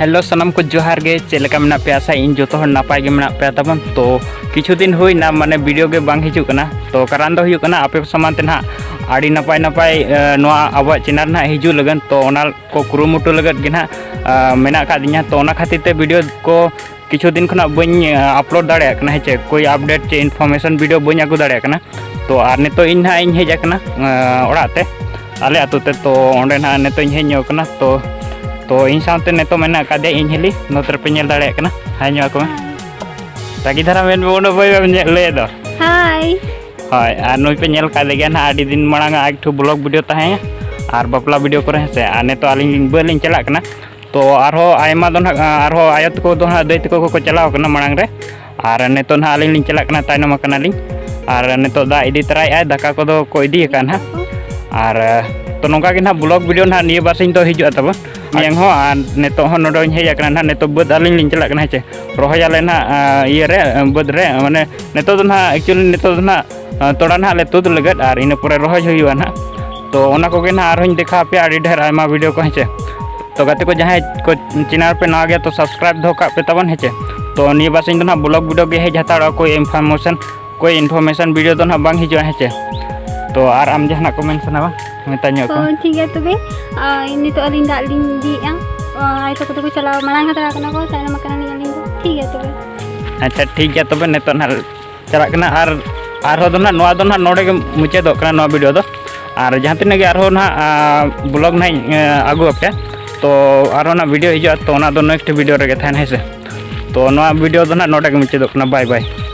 Hello सनम को जोहार गे चेलका मेना पे आशा इन जो नपाय गे मेना पे तबन तो किछु दिन हुईना माने वीडियो गे बांग हिजु कना तो कारण दो हुयु कना आपे समान ते ना आड़ी नपाय नपाय नोआ आबा चैनल ना हिजु लगन तो ओना को कुरुमुटु लगत गे ना मेना का दिया तो ओना खातिर ते वीडियो को किछु दिन खना बኝ अपलोड दाड़े कना हेचे कोई अपडेट चे इनफॉर्मेशन वीडियो बኝ आगु दाड़े कना तो आर नितो इन ना इन हेज कना ओड़ा ते आले आतु ते तो ओंडे ना नितो इन हेញकना तो इन साथ नितो मेना कादे इन हेली नोतर पे नेल दाड़े कना हाय ᱧᱚ को ताकि धारा मेन बोनो बय ले दो हाय हाय आ नोय पे नेल कादे गे ना आडी दिन मणांग एक ठो ब्लॉग वीडियो ताहे आर बपला वीडियो करे से आ नितो आलिन बलिन चला कना तो आरो आयमा दो आरो आयत को दो दैत को चलाव कना मणांग रे आर नितो ना आलिन लिन चला कना तायनम कना लिन आर नितो दा इदी तराय आय दाका को दो को इदी का ना आर तो नोंका के ना ब्लॉग वीडियो ना निये बासिन तो हिजु तब मियां हो आर नितो हो नडो हेज कना ना नितो बद आलिन लिन चला कना हे रोहय आले ना ये रे बद रे माने नितो दो ना एक्चुअली नितो दो ना तोड़ा ना ले तुद लगत आर इन पुरे रोहय हुयुआ ना तो ओना को गे ना आरहों देखा पे आडी ढेर आयमा वीडियो को हेचे तो गाते को जहाँ को चैनल पे ना गया तो सब्सक्राइब दो का पे तबन हेचे तो निये बासिन तो ना ब्लॉग वीडियो गे हेज हताड़ा कोई इन्फॉर्मेशन वीडियो तो ना बांग हिजु हेचे तो आर आम जहां को मेंशन बा मेताño को ठीक है तबे इन तो अलिन दा लिन दी आय तो को चला मणांग हतरा कना को तायनम कना नि अलिन ठीक है तबे अच्छा ठीक है तबे नेतो ना चला कना आर हो दो ना नोआ दो ना नोडे के मुचे दो कना नोआ वीडियो दो आर जहां तिने गे आर हो ना ब्लॉग ना आगु अपे तो आर हो ना वीडियो हिजु तो ना दो नेक्स्ट वीडियो रे थान है से तो नोआ वीडियो दो ना नोडे के मुचे दो कना बाय बाय।